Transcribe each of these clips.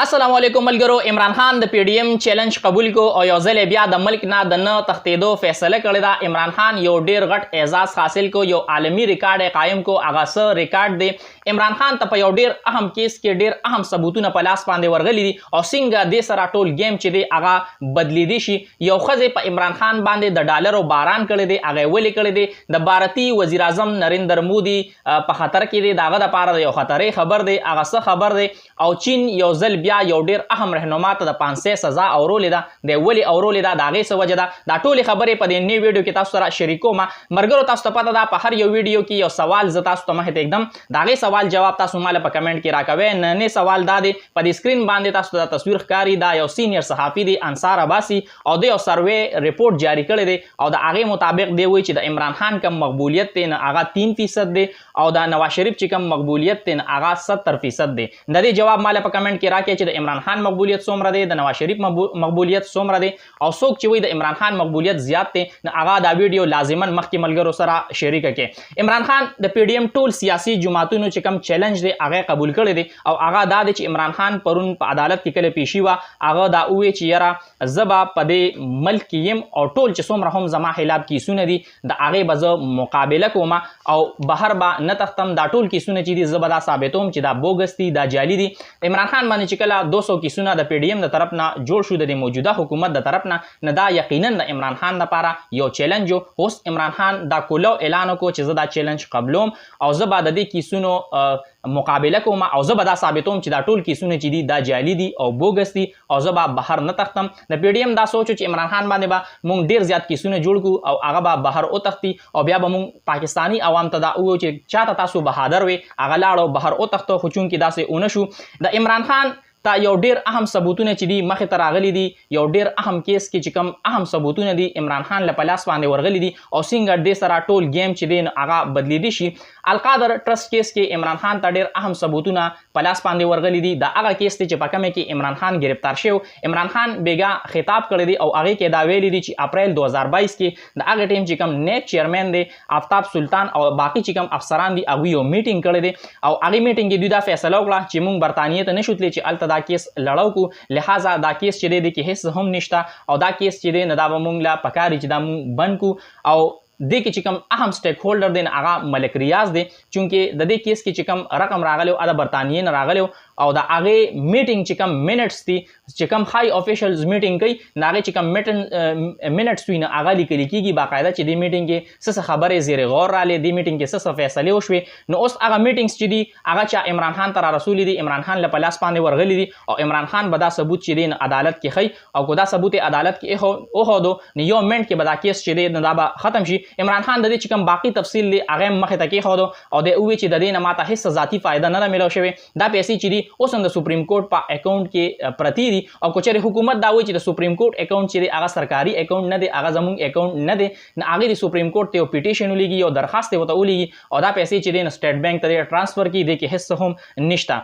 السلام علیکم ملګرو. عمران خان د پی ډی ایم چیلنج قبول کو او یو ځل بیا د ملک نه د نه تښتېدو فیصله کړې ده. عمران خان یو ډیر غټ اعزاز حاصل کو، یو عالمی ریکارډ قائم کو. هغه څه ریکارډ دی؟ عمران خان ته په یو ډیر اهم کیس کې ډیر اهم ثبوتونه په لاس باندې ورغلي دي او څنګه دې سره ټول گیم چې دی هغه بدلیدي شي. یو ښځې په عمران خان باندې د ډالرو باران کړی دی. هغه ولې کړی دی؟ د بھارتی وزیر اعظم نریندر مودي په خطر کې دی. دغه دپاره د یو خطرې خبر دی. هغه څه خبر دی؟ او چین یو ځل بیا یو ډیر اهم رهنما ته د 500 سزا اورولې ده. د ولې اورولې ده؟ د هغې څه وجه ده؟ دا ټولې خبرې په دې نوي ویډیو کې تاسو سره شریکوم. ملګرو تاسو ته پته ده په هر یو ویډیو کې یو سوال زه تاسو ته مخې ته ایږدم. د هغې سوال جواب تاسو ماله په کمنټ کې راکوئ. نننی سوال دا دی، په دې سکرین باندې تاسو ته تصویر ښکاري. دا یو سینیر صحافي دی انصار عباسي او د یو سروې ریپورټ جاری کړی دی او د هغې مطابق دی وایي چې د عمران خان کم مقبولیت دی نه هغه 3% دی او د نواز شریف چې کم مقبولیت دی نه هغه 70% دی. د دې جواب ماله په کمنټ کې راکړئ چې د عمران خان مقبولیت څومره دی، د نواز شریف مقبولیت څومره دی، او څوک چې وایي د عمران خان مقبولیت زیات دی نو هغه دا ویډیو لازما مخکې ملګرو سره شریکه کړئ. عمران خان د پی ډی ایم ټول سیاسي جماعتونو چې کم چیلنج دی هغه قبول کړی دی او هغه دا دی چې عمران خان پرون په عدالت کې کله پیشي وه هغه دا ووایي چې یاره زه به په دې ملک کې یم او ټول چې څومره هم زما خلاف کیسونه دي د هغې به زه مقابله کوم او بهر به نه تښتم. دا ټول کیسونه چې دي زه به دا ثابتوم چې دا بوګس دي، دا جعلي دي. عمران خان باندې چې کله 200 کیسونه د پی ډی ایم د طرف نه جوړ شو د موجوده حکومت د طرف نه دا یقینا د عمران خان لپاره یو چیلنج و. اوس عمران خان دا کولو اعلان وکړو چې زه دا چیلنج قبلوم او زه به د دې کیسونو مقابله کوم او زه به دا ثابتوم چې دا ټول کیسونه چې دي دا جعلي دي او بوګس دي او زه به بهر نه تښتم. د پی ډی ایم دا سوچ چې عمران خان باندې به مونږ ډیر زیات کیسونه جوړ کړو او هغه به بهر وتښتي او بیا به مونږ پاکستاني عوام ته دا ووایو چې چاته تاسو بهادر وئ هغه لاړو بهر وتښتو، خو چونکې داسې ونه شو. د عمران خان تا یو ډیر اهم ثبوتونه چې دي مخې ته راغلي دي. یو ډیر اهم کیس کې چې کوم اهم ثبوتونه دي عمران خان له په لاس باندې ورغلي دي او څنګه دې سره ټول گیم چې دی هغه بدلیدي شي. القادر ټرست کیس کې عمران خان ته ډیر اهم ثبوتونه په لاس باندې ورغلي دي. دا هغه کیس دی چې په کومه کې عمران خان گرفتار شوی. عمران خان بیګا خطاب کړی دی او هغې کې دا ویلي دي چې اپریل 2022 کې د هغه ټیم چې کوم نیب چیرمن دی آفتاب سلطان او باقي چې کوم افسران دي هغوی یو میټینګ کړی دی او هغې میټینګ کې دوی دا فیصله وکړه چې موږ برطانیې ته نشو تللی چې هلته دا کیس لړو کو، لہذا دا کیس چې دی کې هیڅ هم نشته او دا کیس چې دی نه دا به مونږ له پکاري چې دا مونږ بند کو. او دې کې چې کوم اهم سټیک هولډر دی هغه ملک ریاض دی، چونکې د دې کیس کې چې کوم رقم راغلی هغه د برطانیې نه راغلی او د هغې میټینګ چې کوم منټس دي چې کوم های افیشلز میټینګ کوي د هغې چې کوم منټس وي نه هغه لیکلي کېږي باقاعده چې دې میټینګ کې څه خبرې زیر غور راغلې، دې میټینګ کې څه فیصلې وشوې. نو اوس هغه میټینګس چې دي هغه چې عمران خان ته را رسولي دي عمران خان له په لاس باندې ورغلي دي او عمران خان به دا ثبوت چې دی نه عدالت کې ښیي او که دا ثبوت یې عدالت کې وښودو نو یو منټ کې به دا کیس چې دی نه دا به ختم شي. عمران خان د دې چې کوم باقي تفصیل دی هغه هم مخې ته کېښودو او دی ووایي چې د دې نه ماته هېڅ ذاتي فایده نه ده میلاو شوې. دا پیسې چې دي اوس هم د سپریم کورټ په اکاونټ کې پرتې دي او که چېرې حکومت دا وایي چې د سپریم کورټ اکاونټ چې دی هغه سرکاري اکاونټ نه دی، هغه زموږ اکاونټ نه دی، نو هغې د سپریم کورټ ته یو پیټیشن ولیږي، یو درخواست یې ورته ولیږي او دا پیسې چې دی نو سټیټ بینک ته دی ټرانسفر کړي، دې کې هېڅ هم نشته.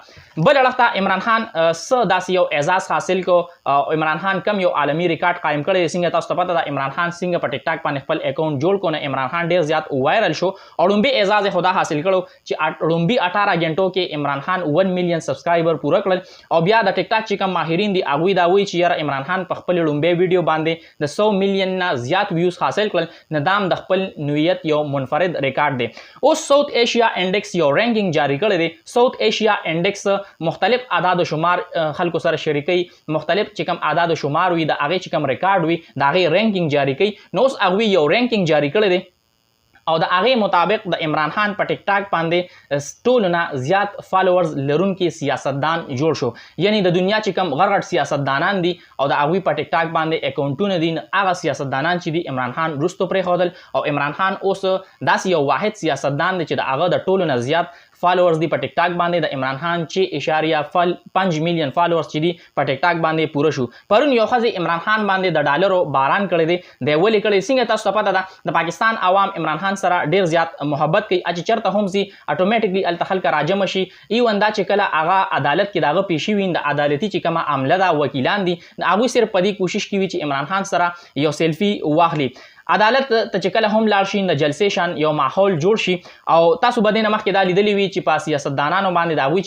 بل اړخ ته عمران خان څه داسې یو اعزاز حاصل کو او عمران خان کم یو عالمي ریکارډ قایم کړی دی. څنګه تاسو ته پته ده عمران خان څنګه په ټیک ټاک باندې خپل اکاونټ جوړ کړو نو عمران خان ډېر زیات وایرل شو او لومبي اعزاز یې خدا حاصل کړو چې لومبي 18 غنټو کې عمران خان 1 میلیون سبسکرایبر پوره کړل او بیا د ټیک ټاک چې کوم ماهرین دي هغوی دا وایي چې یاره عمران خان په خپل لومبي ویډیو باندې د 100 میلیون نه زیات ویوز حاصل کړل نو دا هم د خپل نوعیت یو منفرد ریکارډ دی. اوس ساوث ایشیا انډیکس یو رینکینګ جاری کړی دی. ساوث ایشیا انډیکس مختلف اعداد و شمار خلکو سره شریکوي، مختلف چې کوم اعداد و شمار وي د هغې چې کوم ریکارډ وي د هغې رینکینګ جاری کوي. نو اوس هغوی یو رینکینګ جاری کړی دی او د هغې مطابق د عمران خان په ټیک ټاک باندې ټولو نه زیات فالوورز لرونکي سیاستدان جوړ شو. یعنی د دنیا چې کوم غټ غټ سیاستدانان دي او د هغوی په ټیک ټاک باندې اکاونټونه دي هغه سیاستدانان چې دي عمران خان وروستو پرېښودل او عمران خان اوس داسې یو واحد سیاستدان دی چې د هغه د ټولو نه زیات فالوورز دی په ټیک ټاک باندې. د عمران خان 6.5 میلیون فالوورز چې دي په ټیک ټاک باندې پوره شو. پرون یو ښځې عمران خان باندې د ډالرو باران کړی دی. دی ولې کړی؟ څنګه تاسو ته پته ده د پاکستان عوام عمران خان سره ډیر زیات محبت کوي. چې چېرته هم ځي اټومیټیکلی هلته خلک راجمع شي. ایون دا چې کله هغه عدالت کې د هغه پیشي وي د عدالتي چې کومه عمله ده وکیلان دي هغوی صرف په دې کوشش کوي چې عمران خان سره یو سیلفي واخلي. عدالت ته چې کله هم لاړ شي د جلسې شان یو ماحول جوړ شي او تاسو به دې نه مخکې دا لیدلی وي چې په سیاستدانانو باندې د هغوی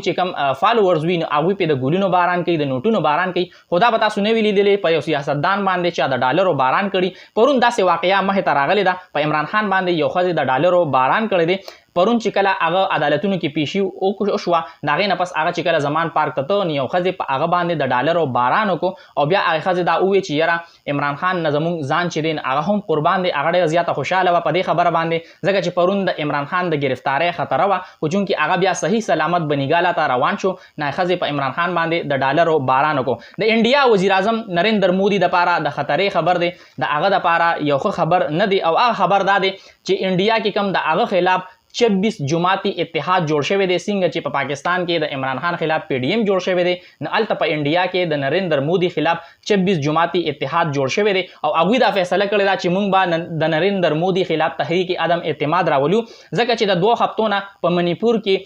چې کم فالوورز وي نو هغوی پې د ګلونو باران کوي د نوټونو باران کوي خو دا به تاسو نه وي لیدلی په یو سیاستدان باندې چې د ډالرو باران کړي پرون داسې واقعه مخې ته راغلې ده په عمران خان باندې یو ښځې د ډالرو باران کړی دی پرون چې کله هغه عدالتونو کې پیشي وشوه د هغې نه پس هغه چې کله زمان پارک ته ته نو یو ښځې په هغه باندې د ډالرو باران وکړو او بیا هغې ښځې دا وویل چې یاره عمران خان نه زموږ ځان چې دی هغه هم قربان دی هغه ډېره زیاته خوشحاله وه په دې خبره باندې ځکه چې پرون د عمران خان د ګرفتارۍ خطره وه خو چونکې هغه بیا صحیح سلامت بنیګاله ته روان شو نو ښځې په عمران خان باندې د ډالرو باران وکړو د انډیا وزیر اعظم نریندر مودي دپاره د خطرې خبر دی د هغه دپاره یو ښه خبر نه دی او هغه خبر دا دی چې انډیا کې کم د هغه خلاف 26 جماعتي اتحاد جوړ شوی دی څنګه چې په پاکستان کې د عمران خان خلاف پی ډی ایم جوړ شوی دی نو هلته په انډیا کې د نریندر مودي خلاف 26 جماعتي اتحاد جوړ شوی دی او هغوی دا فیصله کړې ده چې موږ به د نریندر مودي خلاف تحریک عدم اعتماد راولو ځکه چې د 2 هفتو نه په منیپور کې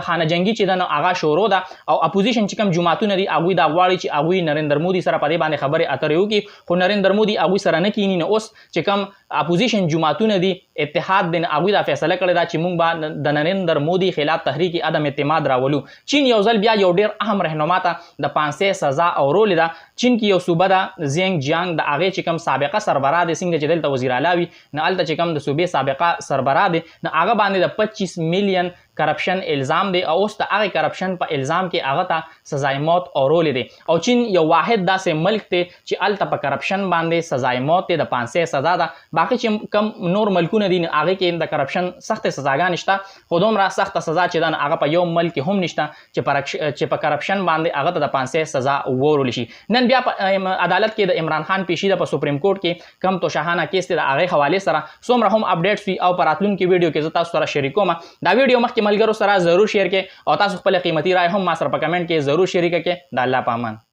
خانه جنګي چې ده نو هغه شروع ده او اپوزیشن چې کوم جماعتونه دي هغوی دا غواړي چې هغوی نریندر مودي سره په دې باندې خبرې اترې وکړي خو نریندر مودي هغوی سره نه کینی نو اوس چې کوم اپوزیشن جماعتونه دي اتحاد دی هغوی دا فیصله کړې ده چې موږ به د نریندر مودي خلاف تحریک عدم اعتماد راولو چین یو ځل بیا یو ډېر اهم رهنما ته د 500 سزا اورولې ده چین کې یو صوبه ده زینګ جیانګ د هغې چې کوم سابقه سربراه دی څنګه چې دلته وزیر اعلی وي نو هلته چې کوم د صوبې سابقه سربراه دی نو هغه باندې د 25 میلیون کرپشن الزام دی او اوس د هغې کرپشن په الزام کې هغه ته سزای موت اورولې دی او چین یو واحد داسې ملک دی چې هلته په کرپشن باندې سزای موت دی د 500 سزا ده باقي چې کم نور ملکونه دي هغې کې د کرپشن سختې سزاګانې شته خو دومره سخته سزا چې ده هغه په یو ملک کې هم نشته چې په کرپشن باندې هغه ته د 500 سزا وورول شي نن بیا په عدالت کې د عمران خان پیشي ده په سپریم کورټ کې کم توشاهانه کیس دی د هغې حوالې سره څومره هم اپډیټس وي او په راتلونکي ویډیو کې زه تاسو سره شریکوم دا ویډیو مخکې ملګرو سره ضرور شیر کړئ او تاسو خپل قیمتي رای هم ما سره په کمنټ کې ضرور شریکه کړئ د الله په امان